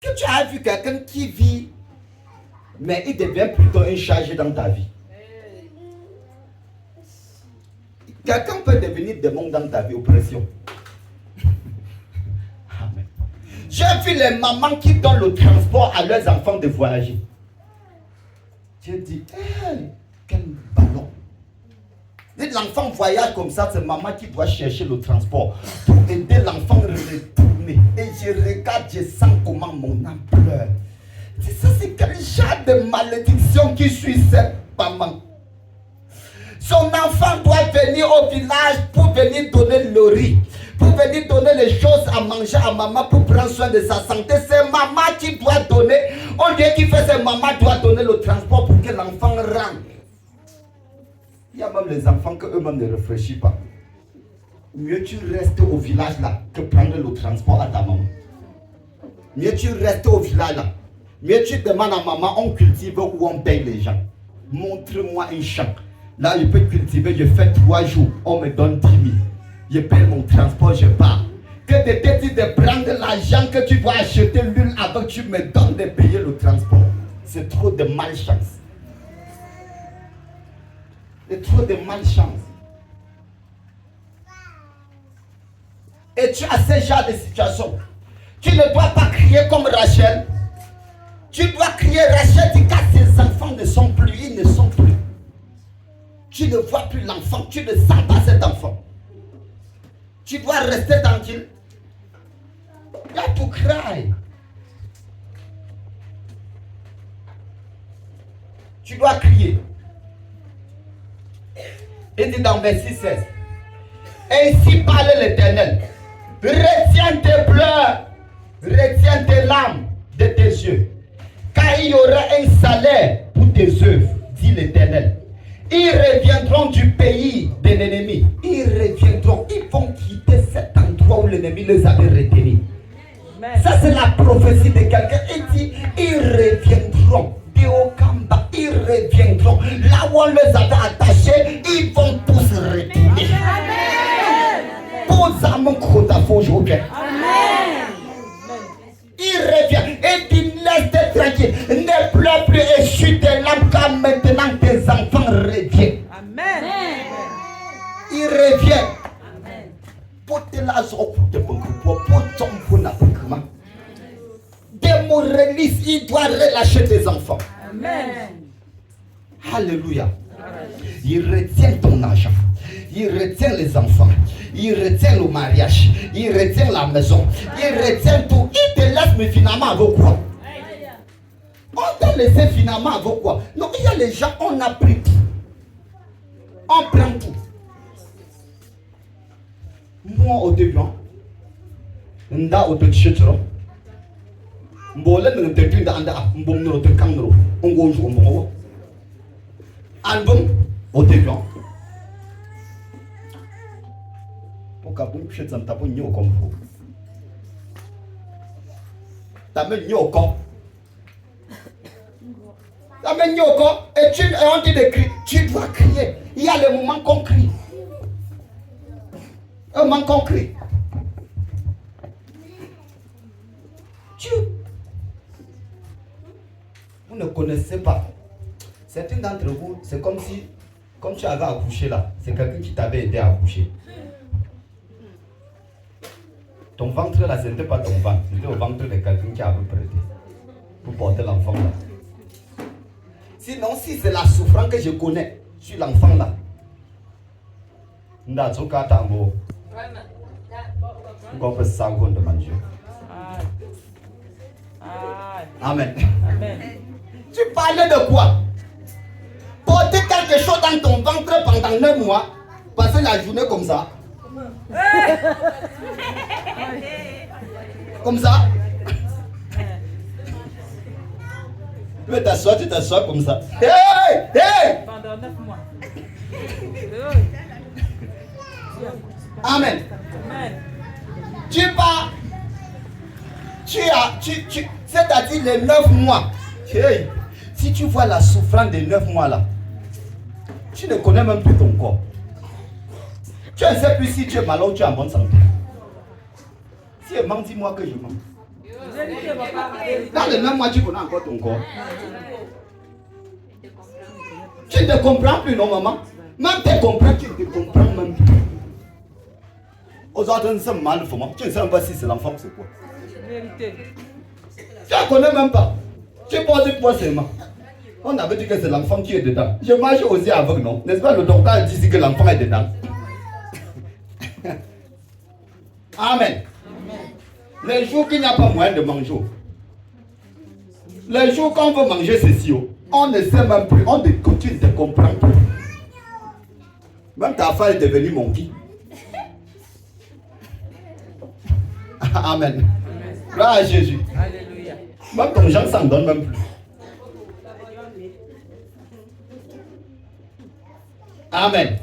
Que tu as vu quelqu'un qui vit, mais il devient plutôt un chargé dans ta vie. Quelqu'un peut devenir démon dans ta vie, oppression. Amen. J'ai vu les mamans qui donnent le transport à leurs enfants de voyager. J'ai dit, hey, quel ballon. Si l'enfant voyage comme ça, c'est maman qui doit chercher le transport pour aider l'enfant à retourner. Et je regarde, je sens comment mon âme pleure. Ça, c'est quel genre de malédiction qui suit cette maman. Son enfant doit venir au village pour venir donner le riz, pour venir donner les choses à manger à maman pour prendre soin de sa santé. C'est maman qui doit donner. On dit qu'il fait, c'est maman doit donner le transport pour que l'enfant rentre. Il y a même les enfants que eux-mêmes ne réfléchissent pas. Mieux tu restes au village là que prendre le transport à ta maman. Mieux tu restes au village là. Mieux tu demandes à maman, on cultive ou on paye les gens. Montre-moi un champ. Là, je peux cultiver, je fais 3 jours, on me donne 10 000. Je paye mon transport, je pars. Que de te dire de prendre l'argent que tu dois acheter l'huile avant que tu me donnes de payer le transport. C'est trop de malchance. C'est trop de malchance. Et tu as ce genre de situation. Tu ne dois pas crier comme Rachel. Tu dois crier Rachel, dit car ses enfants ne sont plus, ils ne sont plus. Tu ne vois plus l'enfant, tu ne sens pas cet enfant. Tu dois rester tranquille. You have to cry. Tu dois crier. Il dit dans verset 16. Ainsi parle l'Éternel. Retiens tes pleurs, retiens tes larmes de tes yeux. Car il y aura un salaire pour tes œuvres, dit l'Éternel. Ils reviendront du pays de l'ennemi. Ils reviendront. Ils vont quitter cet endroit où l'ennemi les avait retenus. Ça, c'est la prophétie de quelqu'un. Il dit, ils reviendront. Deokamba, ils reviendront. Là où on les avait attachés, ils vont tous retourner. Pose à mon côté, Amen. Il revient et dit, laisse-toi tranquille. Ne pleure plus et chute tes larmes car maintenant tes enfants reviennent. Amen. Il revient. Démoralise, il doit relâcher tes enfants. Amen. Alléluia. Il retient ton argent. Il retient les enfants. Il retient le mariage. Il retient la maison. Il retient tout. Il te laisse, mais finalement avec quoi? On t'a laissé finalement avec quoi? Non, il y a les gens, on a pris tout. On prend tout. Moi au début, nda au petit chutro. Mbole ne te tunda anda mbom no te kangro. On go jou mbongo. Album au début. Pourquoi vous ne faites pas de comme vous? Tu as mis Nyoko. Tu as mis Nyoko et tu as dit de crier. Tu dois crier. Il y a le moment qu'on crie. Un moment qu'on crie. Vous ne connaissez pas. Certains d'entre vous, c'est comme si, comme tu avais accouché là, c'est quelqu'un qui t'avait aidé à accoucher. Ton ventre là, ce n'était pas ton ventre, c'était au ventre de quelqu'un qui avait prêté pour porter l'enfant là. Sinon, si c'est la souffrance que je connais sur l'enfant là, Ndatsuka Tambo, on peut s'en de manger. Amen. Amen. Tu parlais de quoi? Porter quelque chose dans ton ventre pendant 9 mois, passer la journée comme ça. Comme ça. Tu veux t'asseoir, tu t'assois comme ça. Hey! Hey! Pendant 9 mois. Amen. Amen. Tu pars. C'est-à-dire les 9 mois. Hey, si tu vois la souffrance des 9 mois là, tu ne connais même plus ton corps. Tu ne sais plus si tu es malade ou tu es en bonne santé. Si elle ment, dis-moi que je mens. Dans le même mois, tu connais encore ton corps. Tu ne te comprends plus, non, maman? Même tu comprends, tu ne te comprends même plus. Aux autres, c'est mal pour moi. Tu ne sais même pas si c'est l'enfant, c'est quoi. Tu ne connais même pas. Tu poses quoi seulement. On avait dit que c'est l'enfant qui est dedans. Je marche aussi avec, non? N'est-ce pas? Le docteur a dit que l'enfant est dedans. Amen. Les jours qu'il n'y a pas moyen de manger. Les jours qu'on veut manger ceci, on ne sait même plus. On continue de comprendre plus. Même ta femme est devenue mon qui. Amen. Gloire à Jésus. Alléluia. Même ton gens s'en donne même plus. Amen.